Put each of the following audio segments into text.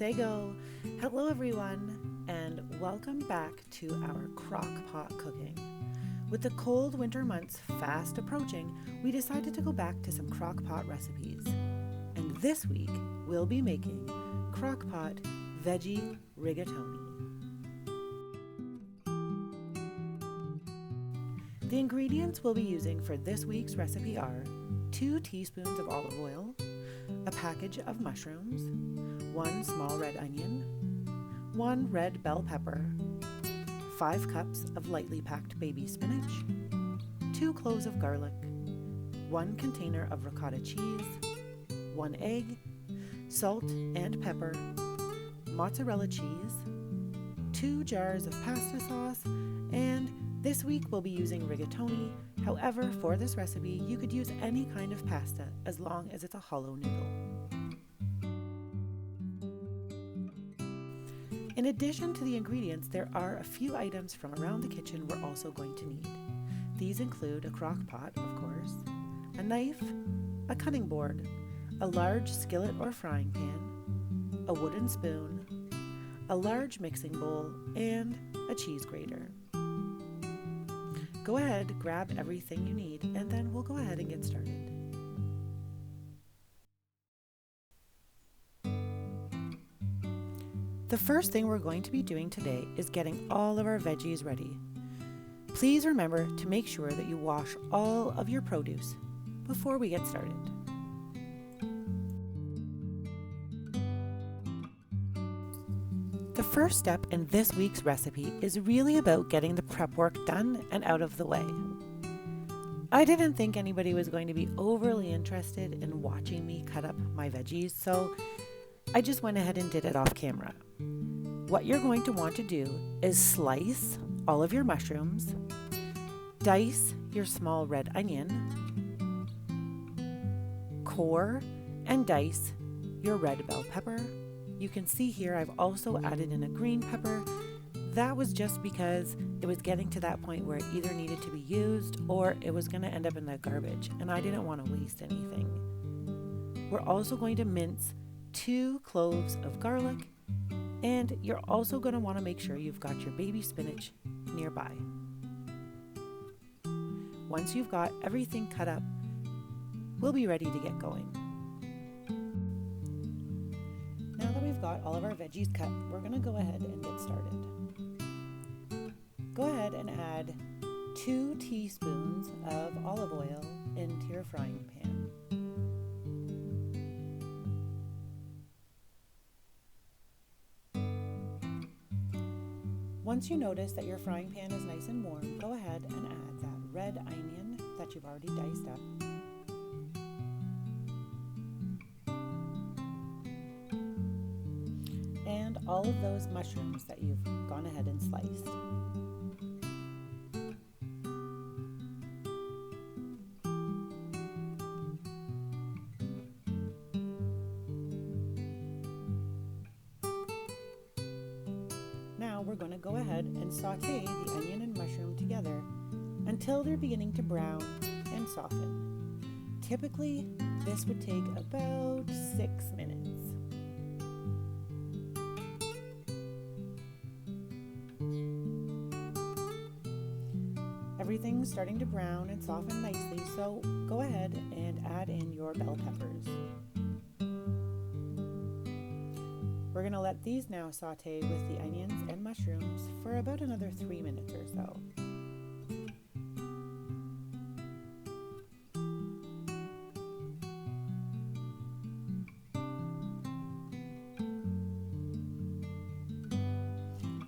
say go. Hello everyone, and welcome back to our Crockpot cooking. With the cold winter months fast approaching, we decided to go back to some Crockpot recipes. And this week, we'll be making Crockpot Veggie Rigatoni. The ingredients we'll be using for this week's recipe are 2 teaspoons of olive oil, a package of mushrooms, 1 small red onion, 1 red bell pepper, 5 cups of lightly packed baby spinach, 2 cloves of garlic, 1 container of ricotta cheese, 1 egg, salt and pepper, mozzarella cheese, 2 jars of pasta sauce, and this week we'll be using rigatoni. However, for this recipe, you could use any kind of pasta as long as it's a hollow noodle. In addition to the ingredients, there are a few items from around the kitchen we're also going to need. These include a crock pot, of course, a knife, a cutting board, a large skillet or frying pan, a wooden spoon, a large mixing bowl, and a cheese grater. Go ahead, grab everything you need, and then we'll go ahead and get started. The first thing we're going to be doing today is getting all of our veggies ready. Please remember to make sure that you wash all of your produce before we get started. The first step in this week's recipe is really about getting the prep work done and out of the way. I didn't think anybody was going to be overly interested in watching me cut up my veggies, so I just went ahead and did it off camera. What you're going to want to do is slice all of your mushrooms, dice your small red onion, core and dice your red bell pepper. You can see here I've also added in a green pepper. That was just because it was getting to that point where it either needed to be used or it was going to end up in the garbage, and I didn't want to waste anything. We're also going to mince 2 cloves of garlic, and you're also going to want to make sure you've got your baby spinach nearby. Once you've got everything cut up, we'll be ready to get going. Now that we've got all of our veggies cut, we're going to go ahead and get started. Go ahead and add 2 teaspoons of olive oil into your frying pan. Once you notice that your frying pan is nice and warm, go ahead and add that red onion that you've already diced up. And all of those mushrooms that you've gone ahead and sliced. Now we're going to go ahead and saute the onion and mushroom together until they're beginning to brown and soften. Typically, this would take about 6 minutes. Everything's starting to brown and soften nicely, so go ahead and add in your bell peppers. We're going to let these now saute with the onions and mushrooms for about another 3 minutes or so.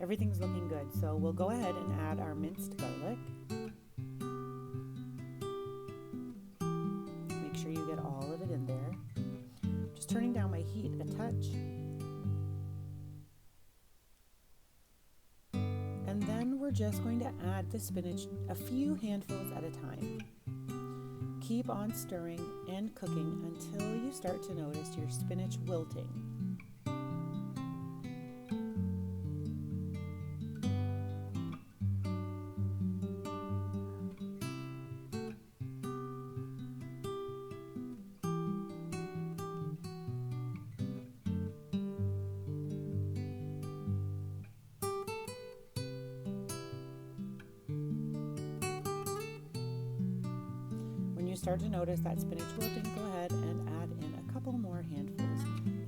Everything's looking good, so we'll go ahead and add our minced garlic. Make sure you get all of it in there. Just turning down my heat a touch. And then we're just going to add the spinach a few handfuls at a time. Keep on stirring and cooking until you start to notice your spinach wilting. start to notice that spinach wilting, go ahead and add in a couple more handfuls.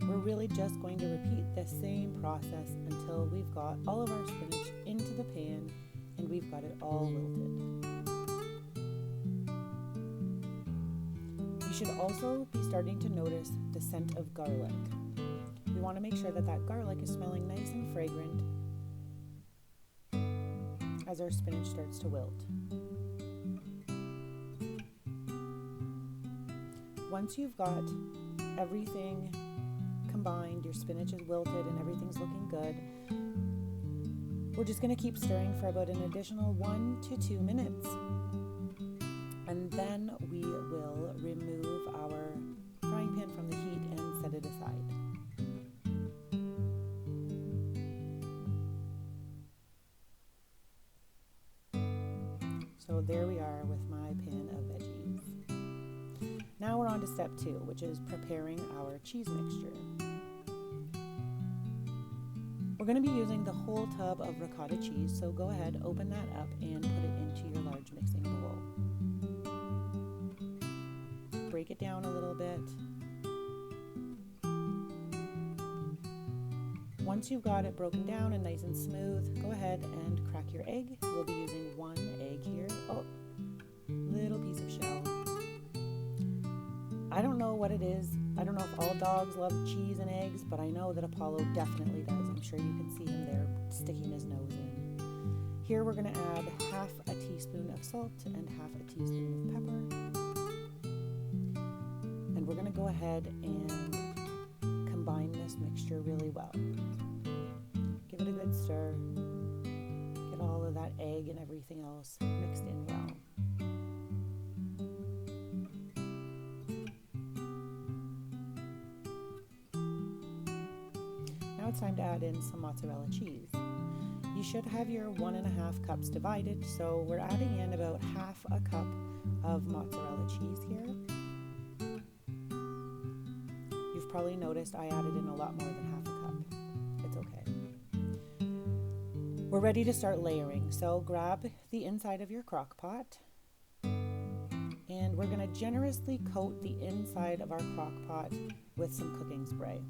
We're really just going to repeat the same process until we've got all of our spinach into the pan and we've got it all wilted. You should also be starting to notice the scent of garlic. We want to make sure that that garlic is smelling nice and fragrant as our spinach starts to wilt. Once you've got everything combined, your spinach is wilted and everything's looking good, we're just going to keep stirring for about an additional 1 to 2 minutes. And then we will remove our frying pan from the heat and set it aside. So there we are with my pan of veggies. Now we're on to step 2, which is preparing our cheese mixture. We're going to be using the whole tub of ricotta cheese, so go ahead, open that up and put it into your large mixing bowl. Break it down a little bit. Once you've got it broken down and nice and smooth, go ahead and crack your egg. We'll be using 1 egg here. Oh, little piece of shell. I don't know what it is. I don't know if all dogs love cheese and eggs, but I know that Apollo definitely does. I'm sure you can see him there sticking his nose in. Here we're going to add half a teaspoon of salt and half a teaspoon of pepper. And we're going to go ahead and combine this mixture really well. Give it a good stir. Get all of that egg and everything else mixed in well. Now it's time to add in some mozzarella cheese. You should have your 1.5 cups divided, so we're adding in about half a cup of mozzarella cheese here. You've probably noticed I added in a lot more than half a cup. It's okay. We're ready to start layering, so grab the inside of your crock pot and we're going to generously coat the inside of our crock pot with some cooking spray.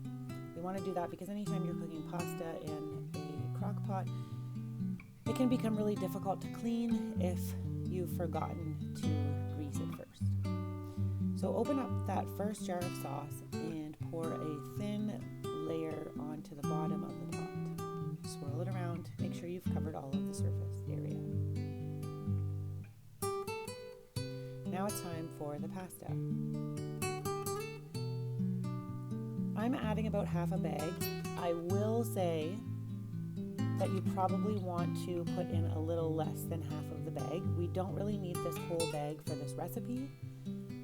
We want to do that because anytime you're cooking pasta in a crock pot, it can become really difficult to clean if you've forgotten to grease it first. So open up that first jar of sauce and pour a thin layer onto the bottom of the pot. Swirl it around, make sure you've covered all of the surface area. Now it's time for the pasta. I'm adding about half a bag. I will say that you probably want to put in a little less than half of the bag. We don't really need this whole bag for this recipe,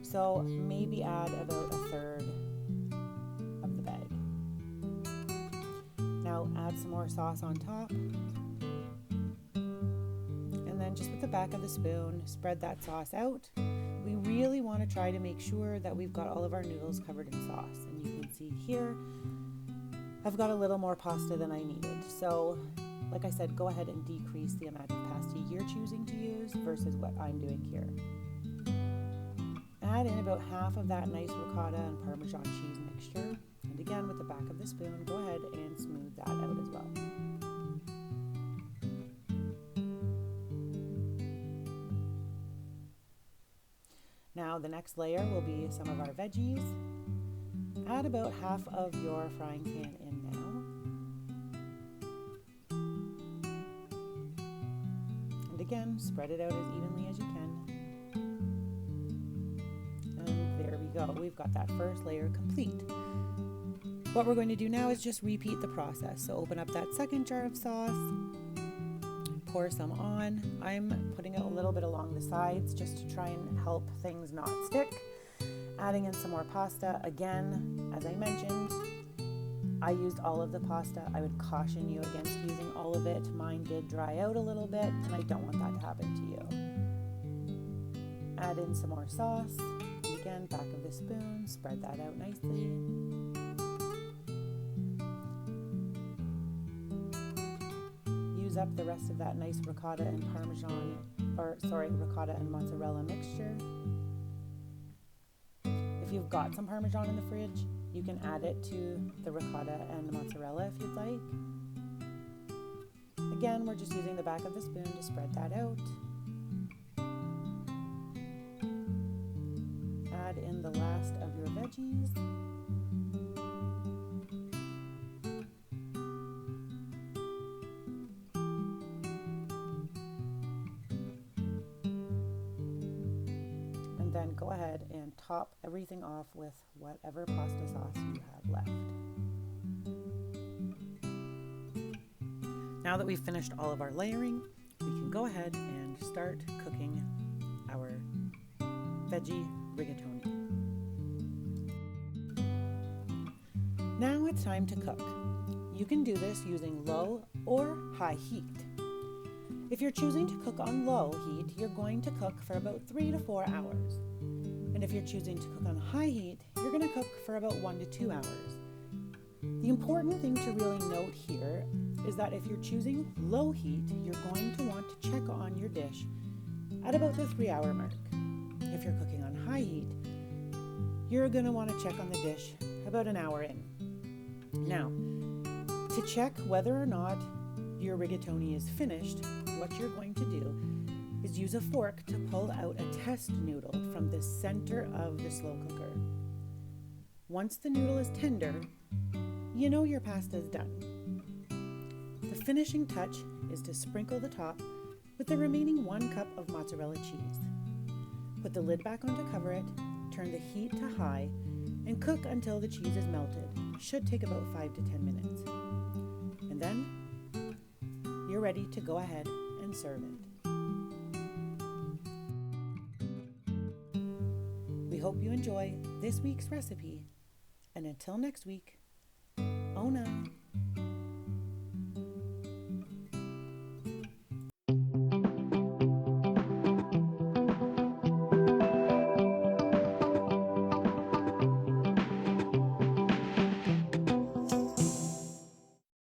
so maybe add about 1/3 of the bag. Now add some more sauce on top, and then just with the back of the spoon, spread that sauce out. We really want to try to make sure that we've got all of our noodles covered in sauce, and you can see here I've got a little more pasta than I needed. So like I said, go ahead and decrease the amount of pasta you're choosing to use versus what I'm doing here. Add in about half of that nice ricotta and Parmesan cheese mixture. And again, with the back of the spoon, go ahead and smooth that out as well. Now the next layer will be some of our veggies. Add about half of your frying pan in now. And again, spread it out as evenly as you can. And there we go. We've got that first layer complete. What we're going to do now is just repeat the process. So open up that second jar of sauce, pour some on. I'm putting it a little bit along the sides just to try and help things not stick. Adding in some more pasta. Again, as I mentioned, I used all of the pasta. I would caution you against using all of it. Mine did dry out a little bit, and I don't want that to happen to you. Add in some more sauce. And again, back of the spoon, spread that out nicely. Use up the rest of that nice ricotta and mozzarella mixture. If you've got some Parmesan in the fridge, you can add it to the ricotta and the mozzarella if you'd like. Again, we're just using the back of the spoon to spread that out. Add in the last of your veggies. And then go ahead and top everything off with whatever pasta sauce you have left. Now that we've finished all of our layering, we can go ahead and start cooking our veggie rigatoni. Now it's time to cook. You can do this using low or high heat. If you're choosing to cook on low heat, you're going to cook for about 3 to 4 hours. And if you're choosing to cook on high heat, you're going to cook for about 1 to 2 hours. The important thing to really note here is that if you're choosing low heat, you're going to want to check on your dish at about the 3-hour mark. If you're cooking on high heat, you're going to want to check on the dish about an hour in. Now, to check whether or not your rigatoni is finished, what you're going to do is use a fork to pull out a test noodle from the center of the slow cooker. Once the noodle is tender, you know your pasta is done. The finishing touch is to sprinkle the top with the remaining 1 cup of mozzarella cheese. Put the lid back on to cover it, turn the heat to high, and cook until the cheese is melted. It should take about 5 to 10 minutes. And then you're ready to go ahead and serve it. We hope you enjoy this week's recipe, and until next week, Ona.